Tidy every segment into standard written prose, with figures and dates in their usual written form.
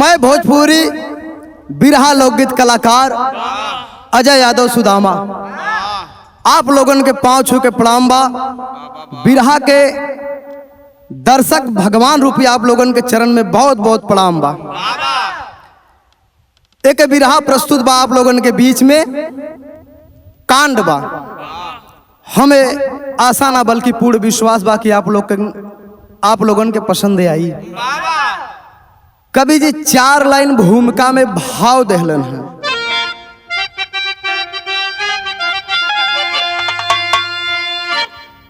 मैं भोजपुरी बिरहा लोकगीत कलाकार अजय यादव सुदामा आप लोगन के पांव छू के प्रणाम बा। बिरहा के दर्शक भगवान रूपी आप लोगन के चरण में बहुत बहुत प्रणाम बा। एक बिरहा प्रस्तुत बा आप लोगन के बीच में, कांड बा। हमें आशा ना बल्कि पूर्ण विश्वास बा कि आप लोगन के पसंद आई। कवि जी 4 लाइन भूमिका में भाव दहलन है।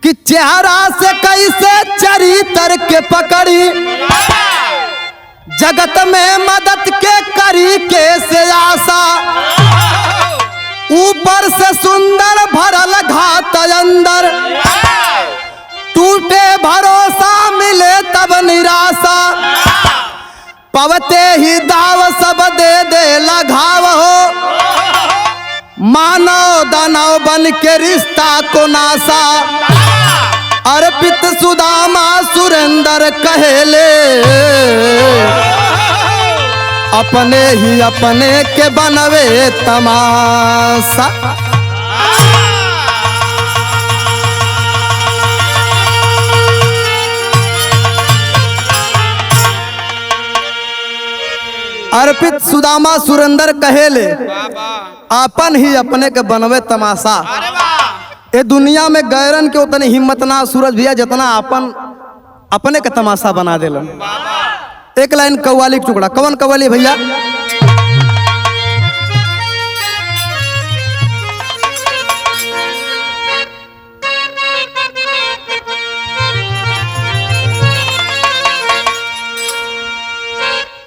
कि चेहरा से कैसे चरित्र के पकड़ी, जगत में मदद के करी कैसे आशा, ऊपर से सुंदर भरल घात अंदर, टूटे भरोसा मिले तब निराशा, पवते ही दाव सब दे लगाव हो, मानव दानव बन के रिश्ता को नासा, अर्पित सुदामा सुरेंद्र कहेले, अपने ही अपने के बनवे तमाशा। अर्पित सुदामा सुरेंद्र कहेले, अपन ही अपने के बनवे तमाशा। ये दुनिया में गैरन के उतनी हिम्मत ना सूरज भैया जितना अपने के तमाशा बना देलन। एक लाइन कव्वाली का टुकड़ा, कवन कव्वाली भैया?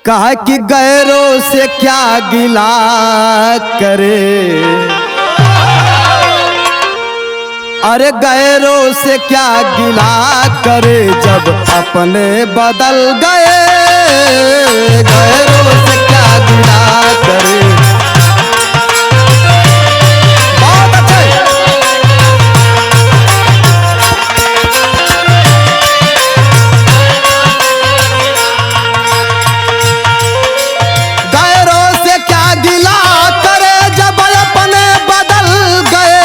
कहा कि गैरों से क्या गिला करे, अरे गैरों से क्या गिला करे, जब अपने बदल गए, गैरों से क्या गिला करे। बहुत अच्छे। गैरों से क्या गिला करे, जब अपने बदल गए,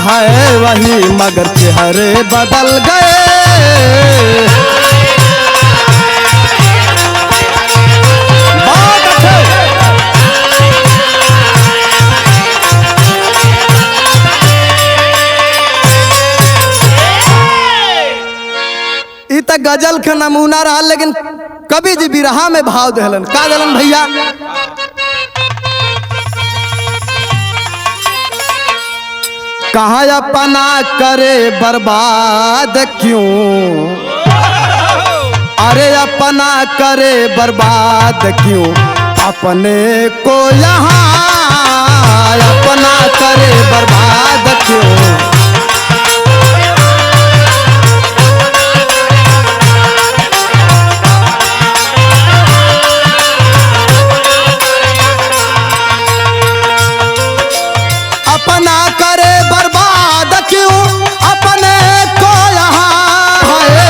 है वही मगर चेहरे बदल गए। बहुत अच्छे। इत गजल के नमूना रहा, लेकिन कवि जी बिरहा में भाव दहलन। का दहलन भैया? कहाँ अपना करे बर्बाद क्यों, अरे अपना करे बर्बाद क्यों, अपने को यहाँ अपना करे बर्बाद क्यों। अपना करे बर्बाद क्यों, अपने को यहाँ है।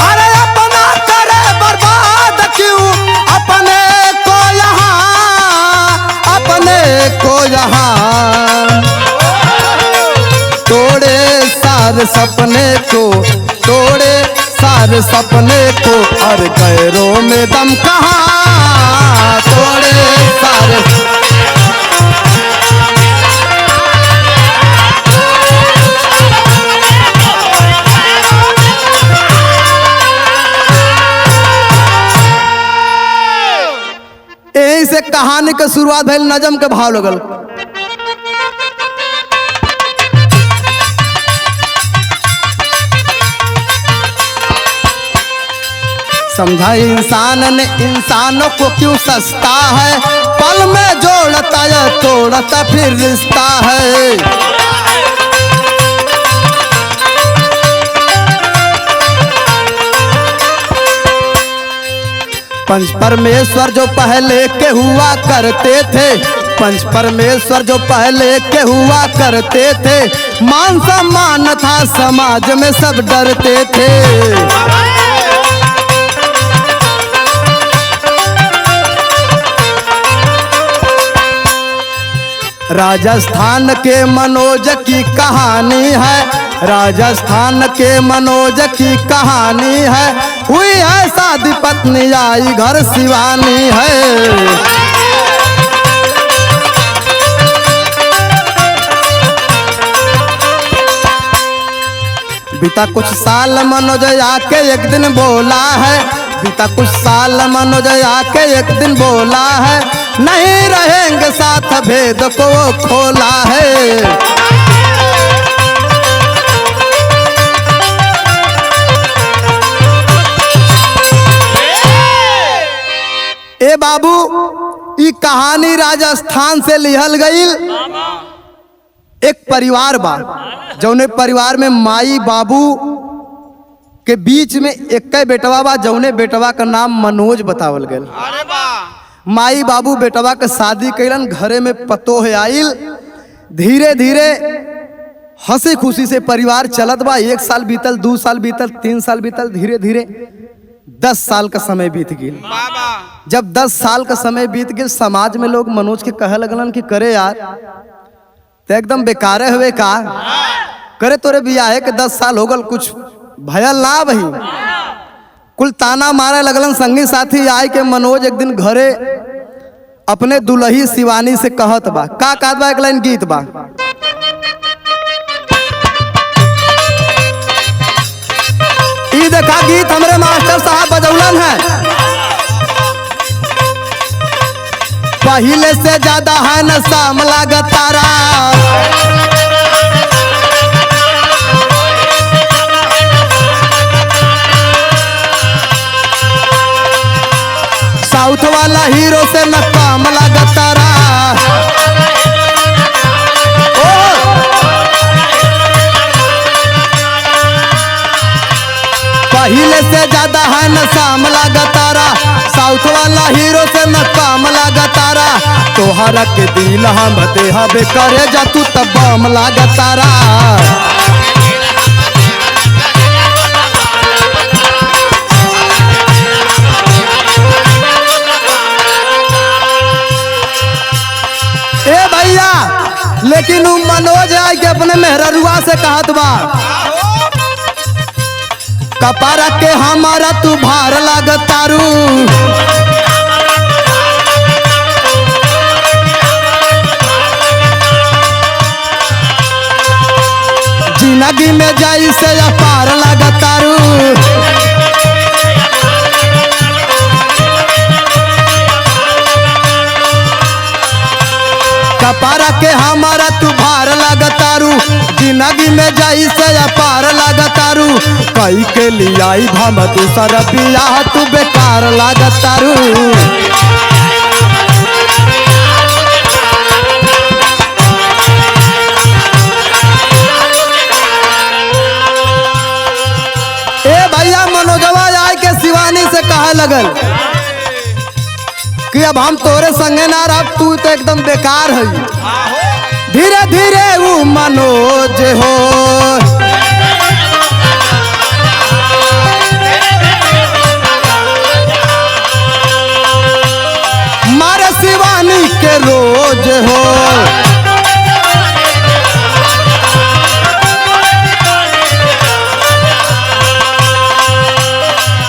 अरे अपना करे बर्बाद क्यों, अपने को यहाँ, अपने को यहाँ। तोड़े सारे सपने को, तोड़े सारे सपने को, और गैरों में दम कहाँ, तोड़े सारे। यही से कहानी के शुरुआत भइल, नजम के भाव लगल। समझा इंसान ने इंसानों को क्यों सस्ता है, पल में जोड़ता है तोड़ता फिर रिश्ता है। पंच परमेश्वर जो पहले के हुआ करते थे, पंच परमेश्वर जो पहले के हुआ करते थे, मान सम्मान था समाज में सब डरते थे। राजस्थान के मनोज की कहानी है, राजस्थान के मनोज की कहानी है, हुई है शादी पत्नी आई घर शिवानी है। बीता कुछ साल मनोज आके एक दिन बोला है, बीता कुछ साल मनोज आके एक दिन बोला है, नहीं रहेंगे साथ भेद को वो खोला है। ए बाबू ई कहानी राजस्थान से लिहल गई। एक परिवार बा, जौने परिवार में माई बाबू के बीच में एक बेटवा बा, जौने बेटवा का नाम मनोज बतावल गया। माई बाबू बेटवा के शादी कैलन, घरे में पतो है आइल, धीरे धीरे हंसी खुशी से परिवार चलत बा। 1 साल बीतल, 2 साल बीतल, 3 साल बीतल, धीरे धीरे 10 साल का समय बीत गया। जब 10 साल का समय बीत गया, समाज में लोग मनोज के कहे लगलन कि करे यार तो एकदम बेकारे हुए का करे, तोरे बियाहे के 10 साल हो गल, कुछ भयल ना भई। कुल ताना मारे लगलन संगी साथी आए के मनोज एक दिन घरे अपने दुल्ही शिवानी से कहत बा। का कहत बा? एक लाइन गीत बा। ई देखा गीत हमरे मास्टर साहब बजौलन है। पहले से ज्यादा है न शाम लागत तारा, साउथ वाला हीरो से न काम लागत तारा। पहले से ज्यादा है न शाम लागत तारा, साउथ वाला हीरो से न काम लागत तारा। तोहरा के दिल हम देहा बे करे जा तू तब बम लागत तारा। ए भैया, लेकिन उ मनोज आई के अपने मेहररुआ से कहत बा, कपारा के हमारा तू भार लागत तारू। जिंदगी में जाई से पार लागत तारू। कपारा के हमारा तू भार लागत तारू, जिंदगी में जाई से पार लागत तारू। कई के लियाई भम दूसरा बियाह तू बेकार लागत तारू। ए भैया, मनोजवा आए के शिवानी से कहे लगल कि अब हम तोरे संगे ना रह, तू तो एकदम बेकार है। धीरे धीरे वो मनोज हो मारे शिवानी के रोज हो।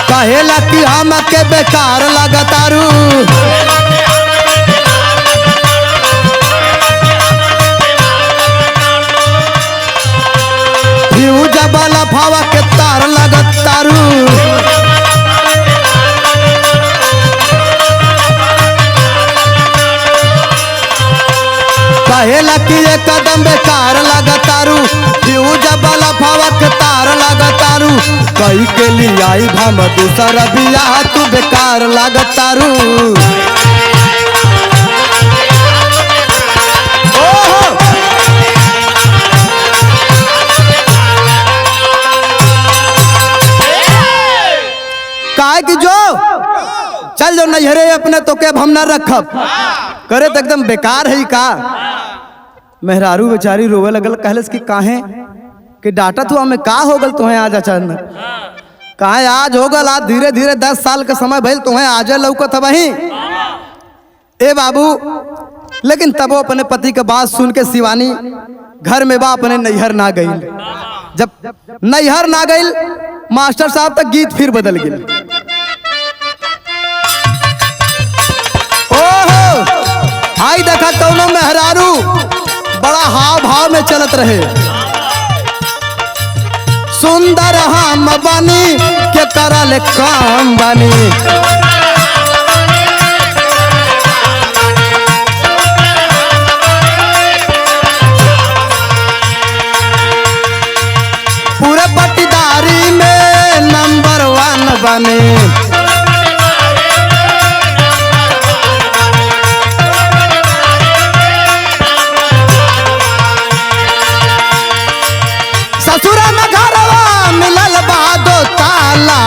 कहेला कि हम के बेकार लगतारू। वाला फावा के तार लगतारू। कहेला कि ये कदम बेकार लगतारू, फ्यूज वाला फवक तार लगतारू, कई के लिए आई हम दूसरा बियाह तू बेकार लगतारू। काहे कि जो चल जो नैहरे अपने तो के अब हम ना रखब, करे तो एकदम बेकार है का। मेहरारू बेचारी रोवे लगल, कहलस कि काहे कि डाटा तू हमें का हो गल तुम्हें आज अचानक, काहे आज हो गल, आज धीरे धीरे 10 साल के समय भइल तुम्हें आज लौकत वही ए बाबू। लेकिन तब वो अपने पति के बात सुन के शिवानी घर में बा अपने नैहर ना गई। जब नैहर ना गई मास्टर साहब तक गीत फिर बदल गई। ओहो आई देखा कौनो मेहरारू बड़ा हाव भाव में चलत रहे, सुंदर हम बनी के करल काम बनी, पूरे पट्टीदारी में नंबर 1 बने, ससुरा में घरवा मिलल बादो ताला,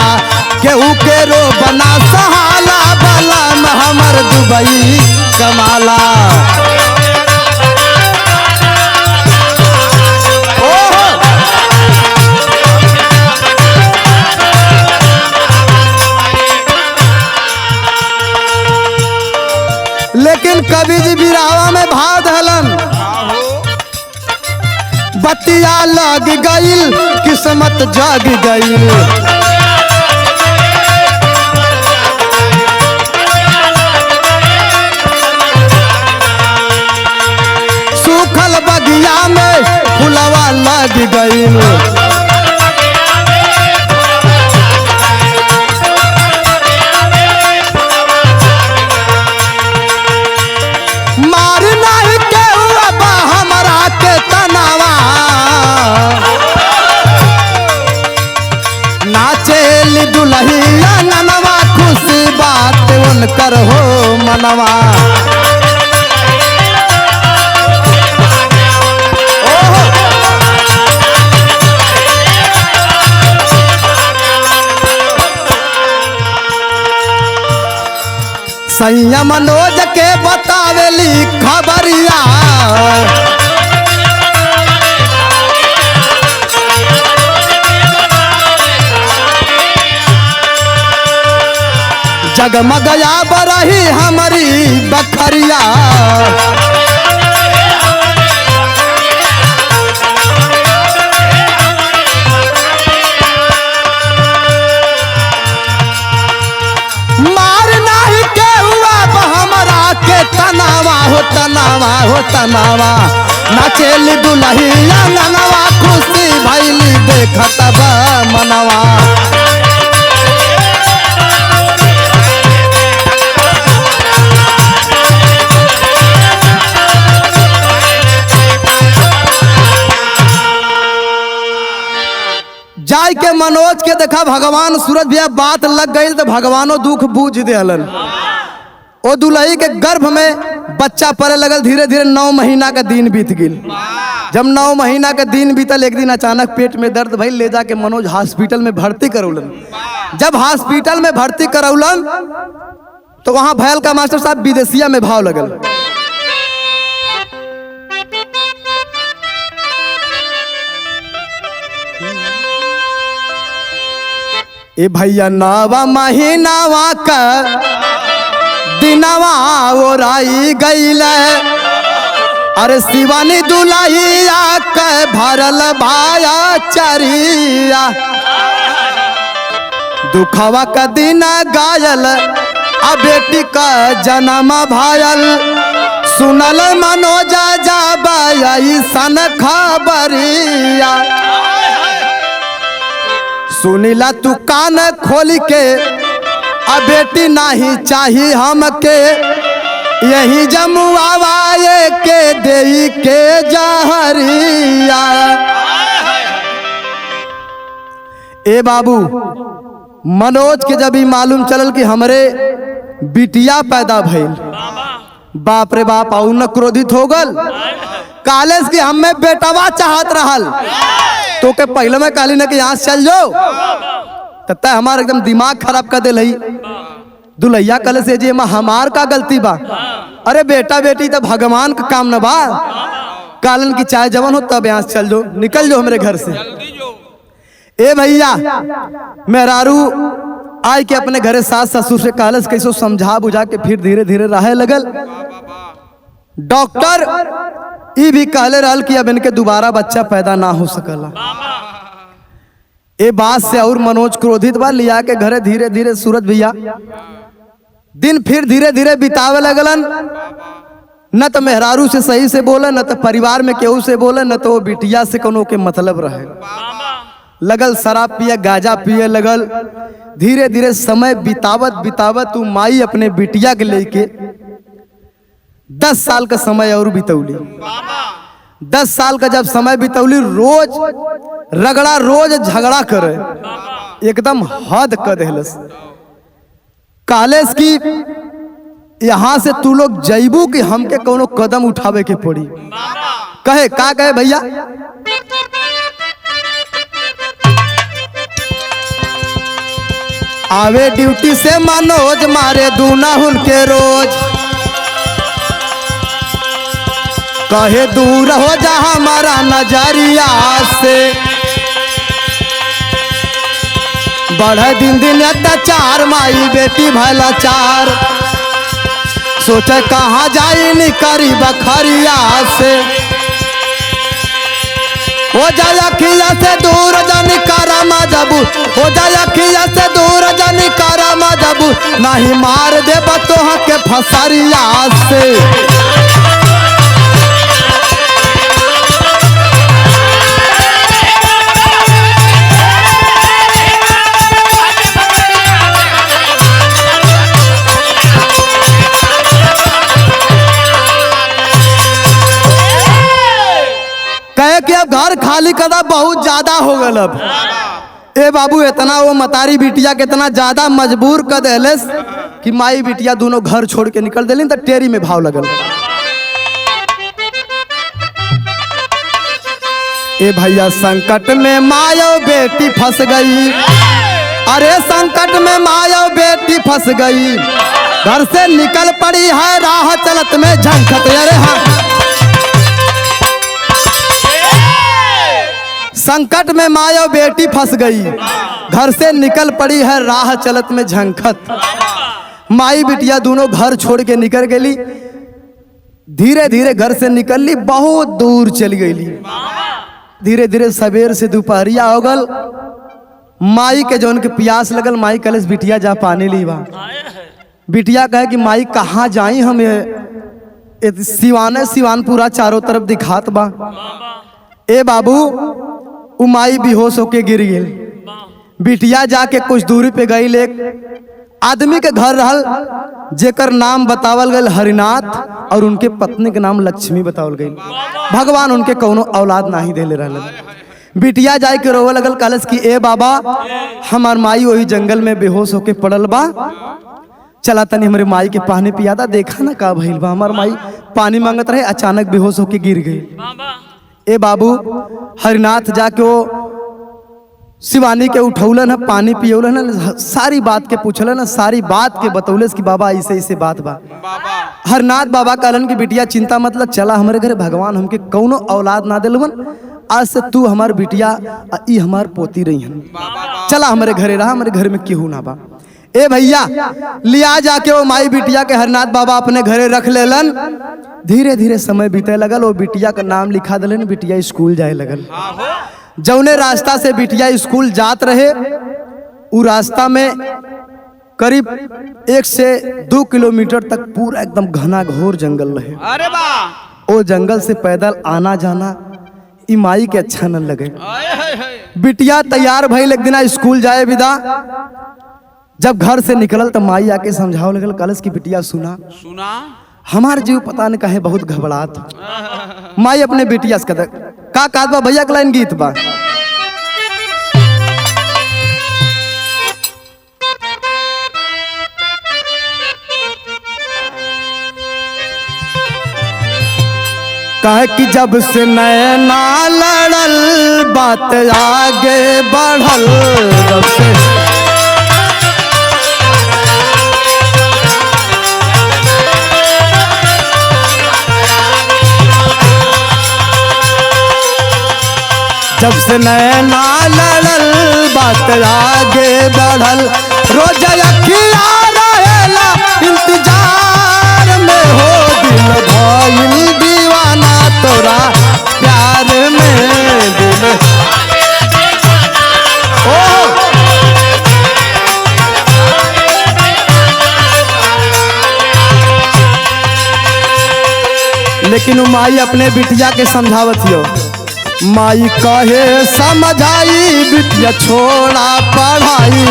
केहू के रो बना सहाला, बला में हमर दुबई कमाला। लेकिन कवि जी बिरावा में भाव धलन, बतिया लग गईल किस्मत जग गईल, सूखल बगिया में फुलवा लग गईल, नाचेली दुल्हिया ननवा, खुशी बात उनकर हो मनवा। सैया मनोज के बतावेली खबरिया, जगमगया बरही हमारी बखरिया, मार नहीं के हुआ हमरा के तनावा हो तनावा हो तनावा, नाचेली दुल्हिया ननवा, खुशी भइली देखत बा मनवा। जाय के मनोज के देखा भगवान सूरज भैया बात लग गई तो भगवानो दुख बूझ देलन। ओ दुल्ही के गर्भ में बच्चा पड़े लगल, धीरे धीरे 9 महीना का दिन बीत गई। जब 9 महीना का दिन बीतल, एक दिन अचानक पेट में दर्द भइल, ले जाके मनोज हॉस्पिटल में भर्ती करौलन। जब हॉस्पिटल में भर्ती करौलन तो वहां भयल का मास्टर साहब विदेशिया में भाव लगल, ए भैया 9 महीनावा का दिनवा ओराई गईल, अरे शिवानी दुल्हिया के भरल भाया चरिया, दुखवा का दिन गायल आ बेटी का जन्म भायल, सुनल मनोजा जाबा सन खबरिया, सुनिला तू कान खोल के, आ बेटी नहीं चाहिए हमके, यही जमुआवाए के देई के जहरिया। ए बाबू मनोज के जब ही मालूम चलल कि हमरे बिटिया पैदा भइल, बाप रे बाप और न क्रोधित हो गल। कॉलेज की हमें बेटवा चाहत रहल तो के पहले में कहली न कि यहाँ से चल जाओ, तब तक हमारा एकदम दिमाग खराब कर दिल। दुल्हैया कल से जी हमार का गलती बा, अरे बेटा बेटी तो भगवान का काम न बा। कालन की चाय जवन हो तब यहाँ से चल जाओ, निकल जाओ हमारे घर से। ए भैया मेहरारू आय के अपने घरे सास ससुर से कालस कैसो समझा बुझा के फिर धीरे धीरे रहे लगल। डॉक्टर ये भी कहले रहल कि अब इनके दोबारा बच्चा पैदा ना हो सकला। ए बात से और मनोज क्रोधित बा, लिया के घरे धीरे धीरे सूरज भैया दिन फिर धीरे धीरे बितावे लगलन। न तो मेहरारू से सही से बोले, न तो परिवार में केहू से बोले, न तो वो बिटिया से कोनो के मतलब रहे। लगल शराब पिए गाजा पिए लगल। धीरे धीरे समय बितावत बितावत तू माई अपने बिटिया के लेके 10 साल का समय और बितौली। 10 साल का जब समय बितौली, रोज रगड़ा रोज झगड़ा करे, एकदम हद कर देहलस। कॉलेज की यहाँ से तू लोग जैबू कि हमके कोनो कदम उठावे के पड़ी। कहे का कहे भैया, आवे ड्यूटी से मनोज मारे दूना के रोज। कहे दूर हो जा हमारा नजरिया से, बढ़े दिन दिन अत्याचार माई बेटी भला चार। सोचे कहाँ जाई निकरी बखरिया से, हो जाए अखिया से दूर जानी कारा मजबू, हो जाए अखिया से दूर जानी कारा मजबू, नहीं मार दे बतोह के फसरिया से। कहे कि अब घर खाली कदा बहुत ज्यादा हो गल। अब ए बाबू इतना वो मतारी बिटिया के इतना ज्यादा मजबूर कर देलस कि माई बिटिया दोनों घर छोड़ के निकल दिली। तो टेरी में भाव लगल। ए भैया संकट में मायो बेटी फंस गई, अरे संकट में मायो बेटी फंस गई। घर से निकल पड़ी है राह चलत में झंखत। अरे हाँ, संकट में मायो बेटी फंस गई, घर से निकल पड़ी है राह चलत में झंखत। माई बिटिया दोनों घर छोड़ के निकल गई। धीरे धीरे घर से निकल ली, बहुत दूर चली गई। धीरे धीरे सवेर से दोपहरिया हो गल। माई के जौन के प्यास लगल, माई कलेस बिटिया जा पानी ली बा। बिटिया कहे कि माई कहाँ जाई, हम सिवानपुरा चारों तरफ दिखात बा। ए बाबू उ माई बेहोश होके गिर गई। बिटिया जाके कुछ दूरी पे गई। एक आदमी के घर रहल जेकर नाम बतावल गई हरिनाथ, और उनके पत्नी के नाम लक्ष्मी बतावल गई। भगवान उनके कोनो औलाद नहीं देले रहल। बिटिया जाए के रोवे लगल, कलश की ए बाबा हमार माई वही जंगल में बेहोश होके पड़ल बा, चला तनी हमारे माई के पानी पियादा, देखा ना का भइल बा। हमार माई पानी मांगत रहे, अचानक बेहोश होके गिर गई। ए बाबू हरिनाथ जाके वो शिवानी के उठौलन है, पानी पियौलन है, सारी बात के पूछलन है, सारी बात के बतौलस कि बाबा ऐसे ऐसे बात बा। हरिनाथ बाबा कहलन की बिटिया चिंता मतलब, चला हमारे घरे भगवान हमके कौनो औलाद ना दिलवन, आज से तू हमार बिटिया ई हमार पोती रही हन, चला हमारे घरे रहा, हमारे घर में केहू ना बा। ए भैया लिया जाके वो माई बिटिया के हरिनाथ बाबा अपने घरे रख लेलन। धीरे धीरे समय बीते लगल, वो बिटिया का नाम लिखा दिलन, बिटिया स्कूल जाए लगल। जौने रास्ता से बिटिया स्कूल जात रहे, उ रास्ता में करीब 1 से 2 किलोमीटर तक पूरा एकदम घना घोर जंगल रहे। अरे वाह, वो जंगल से पैदल आना जाना ई माई के अच्छा न लगे। बिटिया तैयार भइल एक दिन स्कूल जाए विदा। जब घर से निकलल तो माई आके समझाओ लगल, कलश की बिटिया सुना, हमार जीव पता नहीं कहे बहुत घबरात। माई अपने बेटिया से कहता का कहत बा भैया के लाइन गीत बा। कहे कि जब से नैना लड़ल बात आगे बढ़ल, जब से जब से नैना लड़ल बात आगे बढ़ल, रोज अखिया रहेला इंतजार में हो, दिल भइल दीवाना तोरा प्यार में, दिल ओ लेकिन माई अपने बिटिया के समझावत हो। माई कहे समझाई बिटिया छोड़ा पढ़ाई,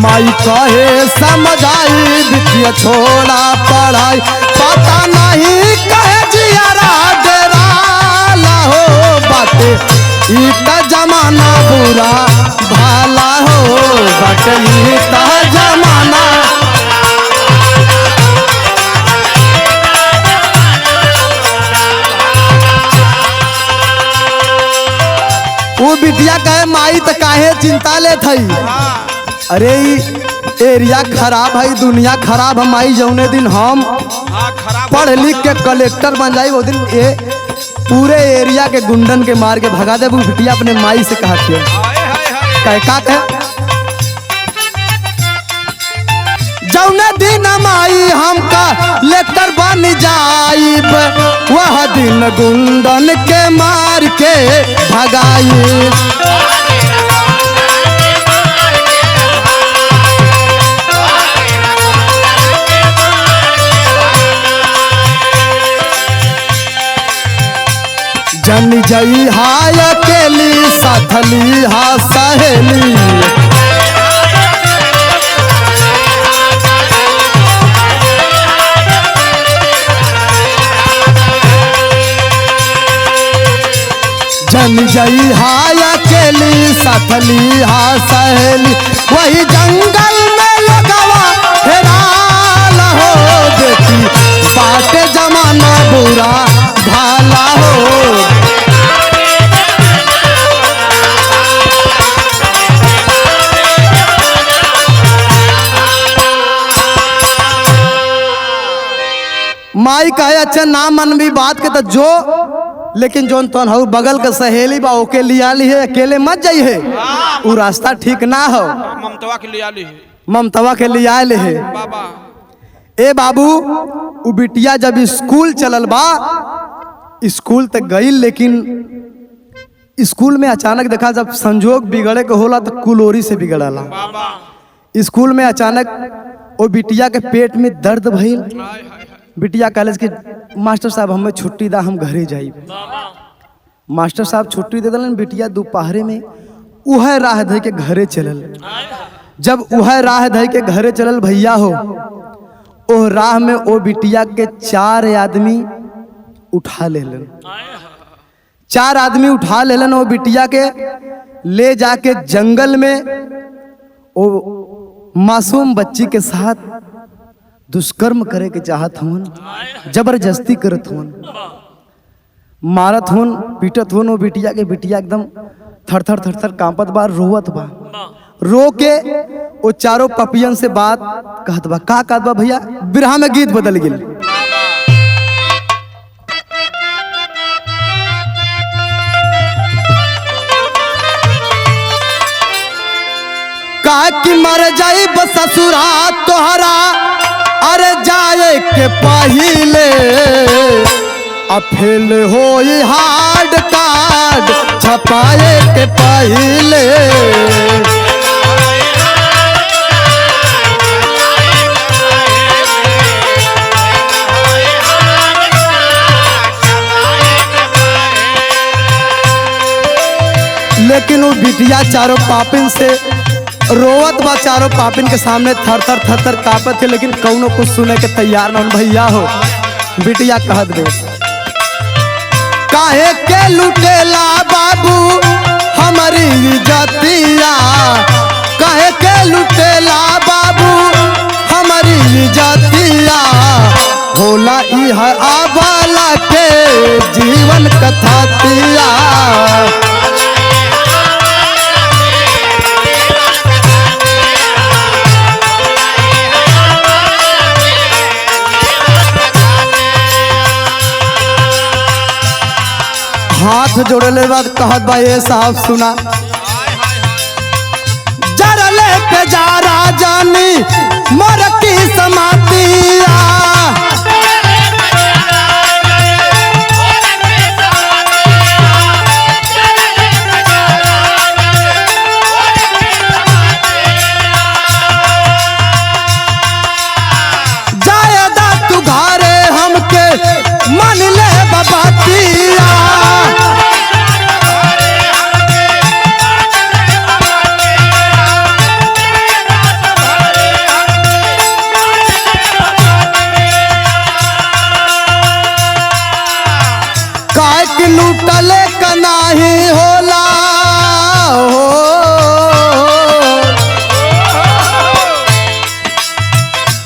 माई कहे समझाई बिटिया छोड़ा पढ़ाई, पता नहीं कहे जियारा डेराला हो, बाटे ई त जमाना बुरा भाला हो, बाटे ई त जमाना। वो बिटिया कहे माई त काहे चिंता ले थई, अरे एरिया खराब है, दुनिया खराब है माई, जौने दिन हम पढ़ लिख के कलेक्टर बन जाए वो दिन ये पूरे एरिया के गुंडन के मार के भगा दे। वो बिटिया अपने माई से कहा कहे जौने दिन माई हम कलेक्टर बन जाइब, वह दिन गुंडन के मार के भगाई। जन जई हाय अकेली साथली हा सहेली, जन जई हाय अकेली साथली हा सहेली, वही जंगल में लगवा हेराल हो, देखी बाटे जमाना बुरा भाला हो। माई कहे अच्छा ना मन भी बात के तो जो, लेकिन जोन तो हूँ बगल के सहेली बा ओके लिया ली है, अकेले मत जाई है, वो रास्ता ठीक ना हो, ममतवा के लिया ली है, ममतवा के लिया ले है। ए बाबू वो बिटिया जब स्कूल चलल बा, स्कूल तक गई, लेकिन स्कूल में अचानक देखा जब संजोग बिगड़े के होला तो कुलोरी से बिगड़ला। स्कूल में अचानक वो बिटिया के पेट में दर्द भइल, बिटिया कॉलेज के मास्टर साहब हमें छुट्टी दा, हम घरे जाई। मास्टर साहब छुट्टी दे दिलन, बिटिया दोपहरे में उह राह धई के घरे चलल। जब उह राह धई के घरे चलल भैया हो, ओ राह में ओ बिटिया के 4 आदमी उठा लेलन, 4 आदमी उठा लेलन। वो बिटिया के ले जाके जंगल में ओ मासूम बच्ची के साथ दुष्कर्म करे के चाहत हवन, जबरदस्ती करत हवन, मारत हवन, पीटत हवन। वो बिटिया के बिटिया एकदम थर थर थर थर कांपत बा, रोवत बा। रो के वो चारों पपियन से बात कहत बा। का कहत बा भैया, बिरहा में गीत बदल गेल। का कि मर जाई ससुरा तोहरा, अरे जाए के पहिले फेल होई हार्ड कार्ड छपाए के पहिले। लेकिन वो बिटिया चारों पापिन से रोवत बा, चारों पापिन के सामने थर थर कापत थे, लेकिन कौनो कुछ सुने के तैयार न भैया हो। बिटिया कहत बे, काहे के लुटेला बाबू हमारी इज्जतिया, काहे के लुटेला बाबू हमारी इज्जतिया, होला इह आबाला के जीवन कथा तिया। हाथ जोड़ले बाद कहत बा, ये साहब सुना, जरले के जा राजानी मर की समातिया, जायदा तू घरे हमके मन ले बबातिया, लूटले का नाही होला हो,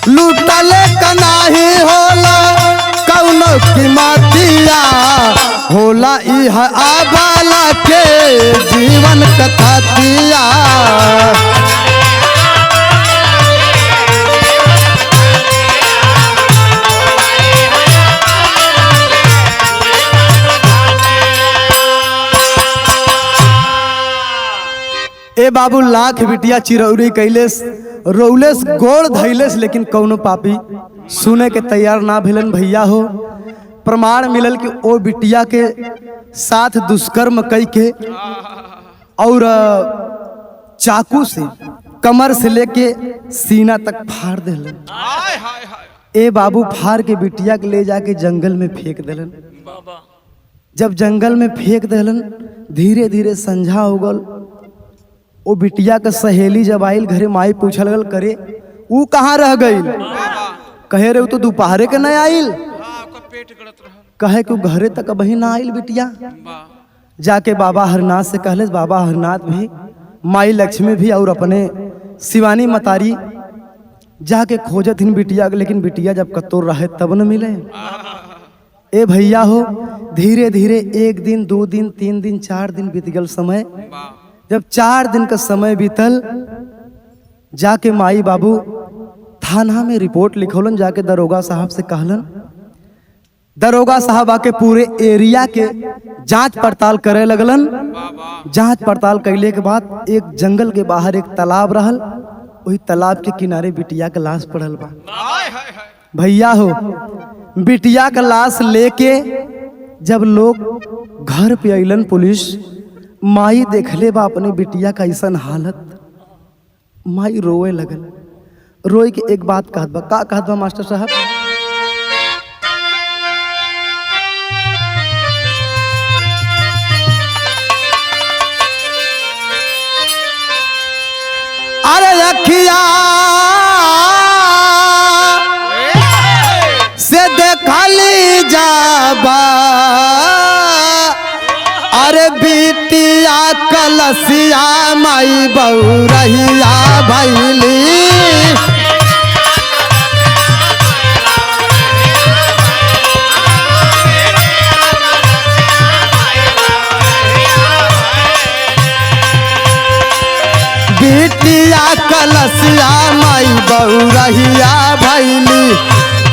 लूटले का नाही होला कौनो की मातिया, होला इह आबाला के जीवन कथा तिया। ए बाबू लाख बिटिया चिरौरी कैलेस रौलेस गोड़ धैलेस, लेकिन कौनो पापी सुने के तैयार ना भेलन भैया हो। प्रमाण मिलल कि ओ बिटिया के साथ दुष्कर्म कई के और चाकू से कमर से लेके सीना तक फाड़ देलन। ए बाबू फाड़ के बिटिया के ले जाके जंगल में फेंक देलन। जब जंगल में फेंक देलन धीरे धीरे संझा हो गल। वो बिटिया का सहेली जब आइल घरे माई पूछल गल, करे ऊ कहाँ रह गई? कहे रे वो तो दोपहरे के न आइल। कहे कि घरे तक अभी ना आइल बिटिया। जाके बाबा हरनाथ से कहले, बाबा हरनाथ भी माई लक्ष्मी भी और अपने शिवानी मतारी जाके खोजत हिन बिटिया के, लेकिन बिटिया जब कतोर रहे तब न मिले। ए भैया हो धीरे धीरे 1 दिन 2 दिन 3 दिन 4 दिन बीत गल समय। जब 4 दिन का समय बीतल जाके माई बाबू थाना में रिपोर्ट लिखौलन। जाके दरोगा साहब से कहलन। दरोगा साहब आके पूरे एरिया के जांच पड़ताल करे लगलन। जांच पड़ताल कैले के बाद एक जंगल के बाहर एक तालाब रहल, वही तालाब के किनारे बिटिया का लाश पड़ल बा। भैया हो बिटिया का लाश लेके जब लोग घर पे अइलन पुलिस, माई देखले बा अपने बिटिया का ऐसा हालत, माई रोए लगल। रोए के एक बात कहत बा, का कहत बा मास्टर साहब? अरे अखिया से देखली जाबा, अरे बिटिया कलसिया माई बउरहिया भैली। बिटिया कलसिया माई बउरहिया भैली,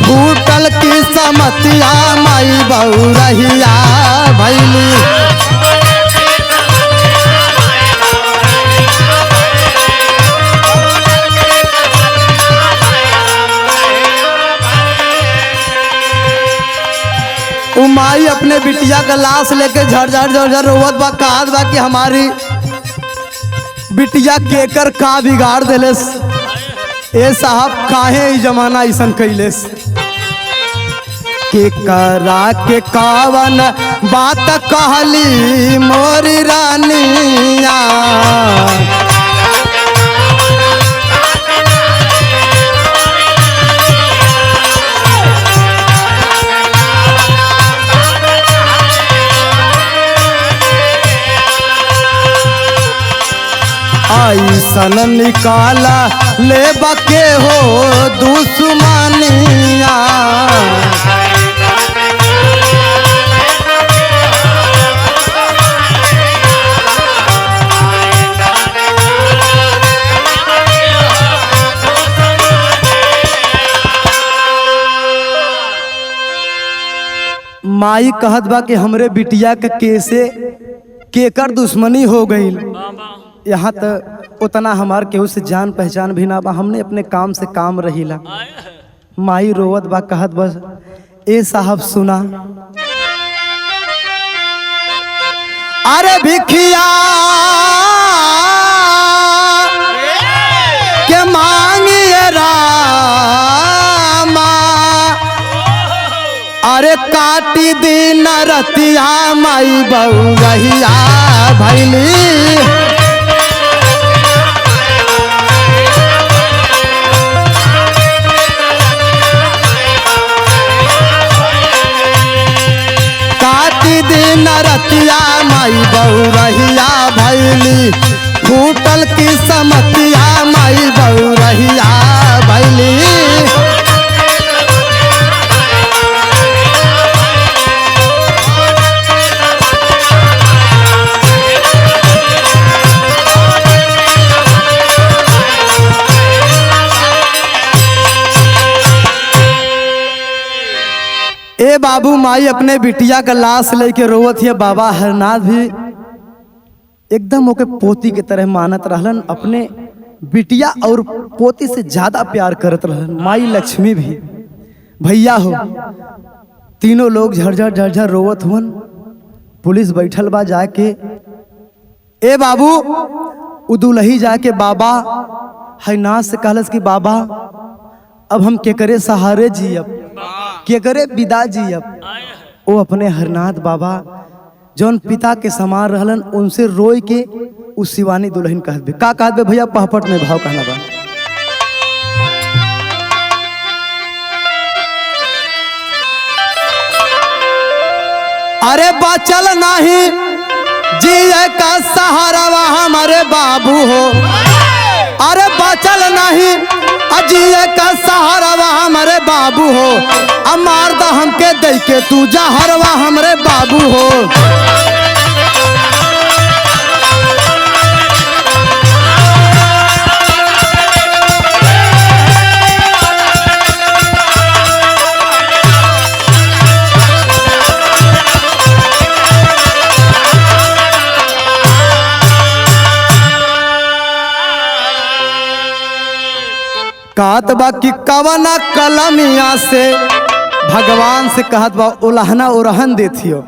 फूटल की समतिया माई बउरहिया भैली। माई अपने बिटिया का लाश लेके झर रोवत बा, कहत बा कि हमारी बिटिया केकर का बिगाड़ देलेस। ए साहब काहे ई जमाना ऐसन कैलेस? के करा के कावन बात कहली मोरी रानिया। ऐसन निकाला ले बके हो दुश्मनिया। माई कहत बा कि हमरे बिटिया के कैसे केकर दुश्मनी हो गई। यहाँ तक उतना हमार केहू से जान पहचान भी ना बा, हमने अपने काम से काम रहीला। माई रोवत बा कहत बस ए साहब सुना, अरे भिखिया के मांगिए रामा, अरे काटी दिन रतिया माई बउरहिया भैली। दिन रतिया माई बउरहिया भैली, फूटल की समतिया माई बउरहिया भैली। ए बाबू माई अपने बिटिया का लाश लेके रोवत है। बाबा हरनाथ भी एकदम ओके पोती के तरह मानत रहलन, अपने बिटिया और पोती से ज्यादा प्यार करत रहलन। माई लक्ष्मी भी भैया हो, तीनों लोग झरझर झरझर रोवत हुन। पुलिस बैठल बा जाके, ए बाबू उदुलही जाके बाबा हरनाथ से कहलस कि बाबा अब हम केकरे सहारे जियब, केकरे विदा जियब। वो अपने हरनाथ बाबा जौन पिता के समान रहलन उनसे रोई के उस शिवानी दुल्हन कहत बे। का कहत बे भैया, पहपट में भाव कहना बा। अरे बचल नहीं जिए का सहारा हमारे बाबू हो, अरे बचल नहीं अजिए का सहारा हमारे बाबू हो। अब मार दा हमके दे के तू जहरवा हमरे बाबू हो। कहत बा कि कवना कलमिया से भगवान से कहत बा उलहना उरहन देथियो।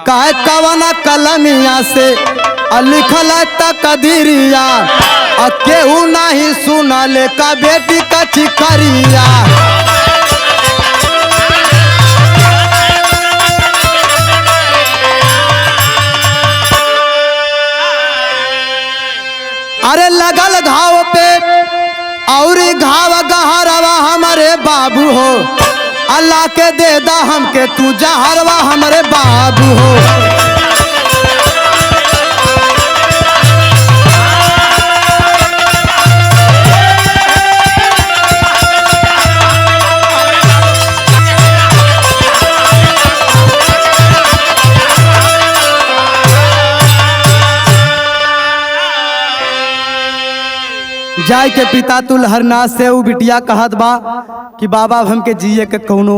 काहे कवना कलमिया से लिखल तकदीरिया, केहू नहीं सुनले का बेटी का चिकरिया। अरे लगल घाव पे और घाव गहरवा हमारे बाबू हो, अल्लाह के दे दा हमके तू जहरवा हमारे बाबू हो। जाय के पिता तुल हरनाथ से उ बिटिया कहत बा कि बाबा हमके जिए के कोनो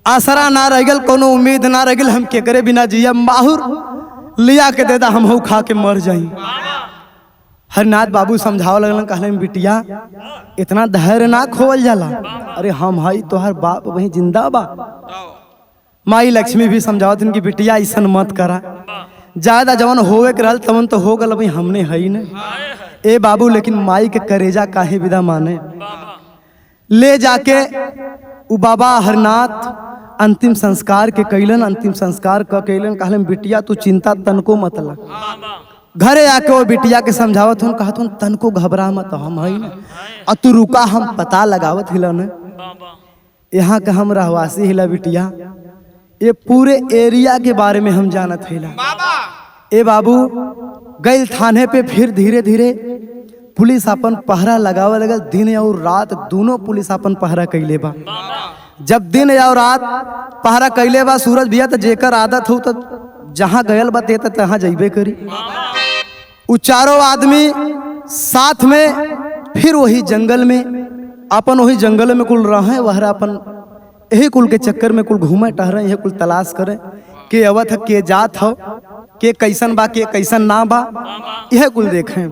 आसरा ना रह गल, कोनो उम्मीद ना रह गल, हम केकरे बिना जिए। माहुर लिया के देदा हम हो खा के मर जाई। हरनाथ बाबू समझाव लगलन, कहलन बिटिया इतना धैर्य ना खोल जाला, अरे हम हई तोहर बाप वही जिंदा बा। माई लक्ष्मी भी समझावत कि बिटिया ऐसा मत करा, ज्यादा जवन होवे के रहल तवन तो हो गल, भाई हमने हई न। ए बाबू लेकिन माई के करेजा काहे विदा माने। ले जाके उ बाबा हरनाथ अंतिम संस्कार के कैलन। अंतिम संस्कार क कैलन, कहलन बिटिया तू चिंता तनको मत ल। घरे आके वो बिटिया के समझावत हूँ, कहत हूँ तनको घबरा मत, हम है न और तू रुका, हम पता लगावत हिला न, यहाँ के हम रहवासी हिला बिटिया, ये पूरे एरिया के बारे में हम जानत हिला। ए बाबू गए थाने पे, फिर धीरे धीरे पुलिस अपन पहरा लगावे लगल। दिन और रात दोनों पुलिस अपन पहरा कैले बा। जब दिन और रात पहरा कैले बा सूरज भैया, तो जेकर आदत हो तो जहाँ गयल बा ते तहाँ जइबे करी। उ चारों आदमी साथ में फिर वही जंगल में, अपन वही जंगल में कुल रहे, वह अपन यही कुल के चक्कर में कुल घूमे टहरे, यही कुल तलाश करे के अवत है, के जात हो, के कैसन बा, के कैसन ना बा, यह कुल देखें।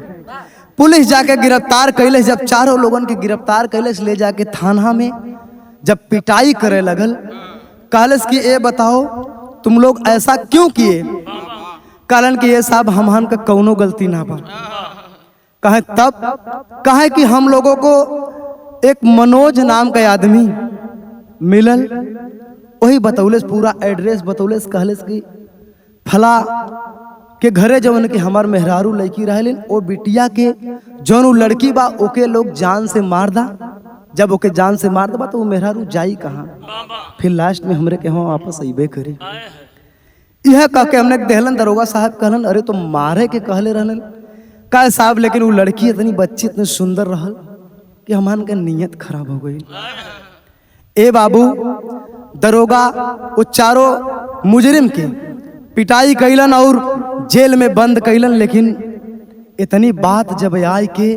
पुलिस जाके गिरफ्तार कैले। जब चारों लोगन के गिरफ्तार कैले, ले जाके थाना में जब पिटाई करे लगल, कहलस कि ए बताओ तुम लोग ऐसा क्यों किए? कारण कि ये साहब हमहन का कौनो गलती ना बा। कहे तब कहे कि हम लोगों को एक मनोज नाम का आदमी मिलल, वही बतौलेस, पूरा एड्रेस बतौलेस, कहलेस कि फला के घरे जवन के हमार मेहरारू लड़की रहलिन, ओ बिटिया के जौन उ लड़की बा ओके लोग जान से मार दा। जब ओके जान से मार दबा तो वो मेहरारू जाई कहाँ? फिर लास्ट में हमरे के हम वापस अइबे करी। यह कह के हमने देहलन। दरोगा साहब कहलन अरे तो मारे के कहले रहलन। कहे साहब लेकिन वो लड़की इतनी बच्ची इतनी सुंदर रहल कि हमान के नीयत खराब हो गई। ए बाबू दरोगा वो चारों मुजरिम की पिटाई कैलन और जेल में बंद कैलन। लेकिन इतनी बात जब आई के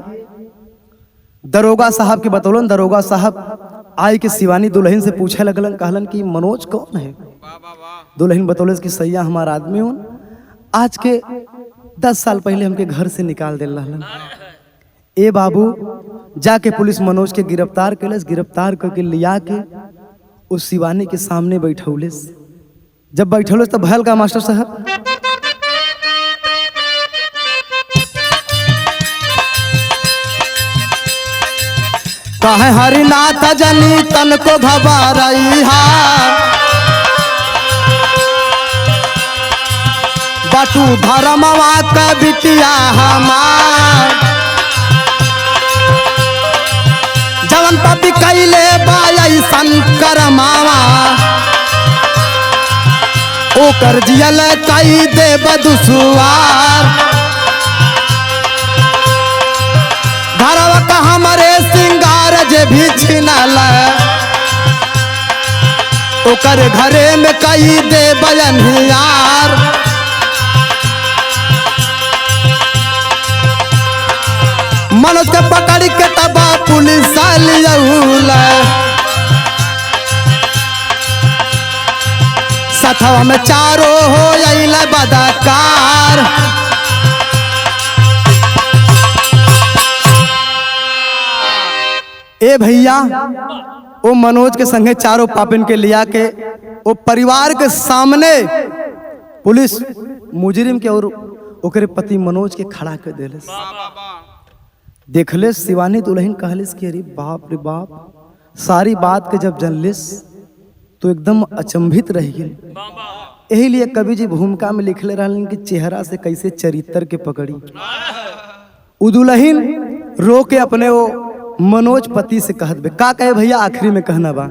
दरोगा साहब के बतौलन, दरोगा साहब आई के शिवानी दुल्हन से पूछे लगलन, कहलन कि मनोज कौन है? दुल्हन बतौले कि सैया हमारा आदमी हूँ, आज के 10 साल पहले हमके घर से निकाल दिल रहलन। ए बाबू जाके पुलिस मनोज के गिरफ्तार कैलस। गिरफ्तार करके लिया के उस शिवानी के सामने बैठौलेस। जब बैठौलेस तब भयल का मास्टर साहब, कहे हरिनाथ जनी तन को घबराई हा, बटू धर्मवा का बिटिया हमार, जवन पपी कैले बाई शंकर मामा, ओकर जियल कई दे बदुसुआर, घरवा का हमारे सिंगार जे भी छिनल, ओकर घरे में कई दे बयनियार, मनोज के पकड़ के तबा पुलिस लियौल, सथवा में चारों हो अइल बदकार। ए भैया वो मनोज के संगे चारों पापिन के लिया के वो परिवार के सामने पुलिस मुजरिम के और ओकरे पति मनोज के खड़ा कर देले। देखले शिवानी दुल्हन कहलिस कि अरे बाप रे बाप, सारी बात के जब जानलिस तो एकदम अचंभित रह गई। यही लिए कवि जी भूमिका में लिखले रहलन कि चेहरा से कैसे चरित्र के पकड़ी। उ दुल्हन रो के अपने वो मनोज पति से कहत बे, का कहे भैया आखिरी में कहना बा,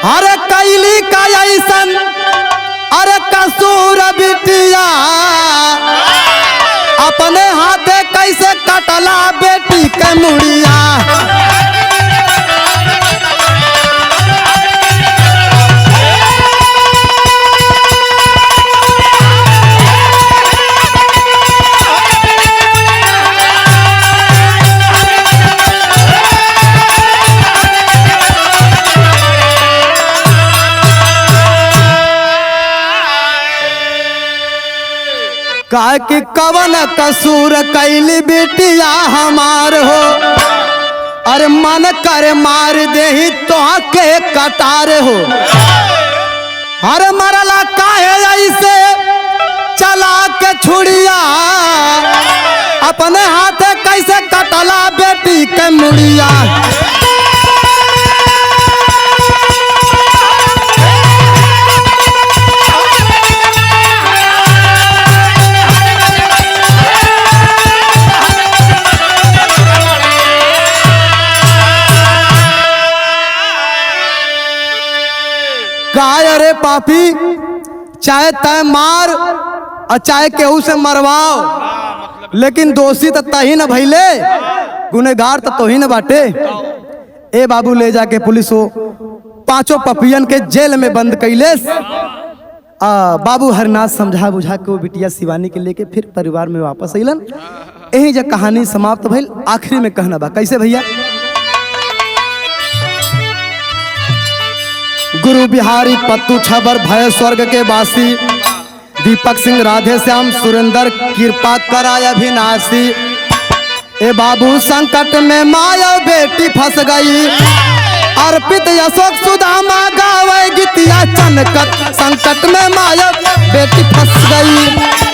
अरे कैली का ऐसन अरे कसूर बिटिया, अपने हाथे कैसे कटला बेटी के मुड़िया, काहे कि कवन कसूर कैली बिटिया हमार हो, अरे मन करे मार देही तो के कटार हो, अरे मरला काहे ऐसे चला के छुड़िया, अपने हाथे कैसे काटला बेटी के मुड़िया। काय रे पापी, चाहे तय मार और चाहे केहू से मरवाओ, लेकिन दोषी तो तही न भइले, गुनहगार तो तोही न बाटे। ए बाबू ले जाके पुलिस हो पांचों पपियन के जेल में बंद कैले। बाबू हरनाथ समझा बुझा के वो बिटिया शिवानी के लेके फिर परिवार में वापस अइलन। यही जब कहानी समाप्त भइल। आखिरी में कहना बा कैसे भैया, गुरु बिहारी पत्तू छबर भय स्वर्ग के वासी, दीपक सिंह राधे श्याम सुरेंद्र कृपा कराय अभिनाशी। ए बाबू संकट में माया बेटी फंस गई, अर्पित अशोक सुदामा गावे गीतिया चनकत, संकट में माया बेटी फंस गई।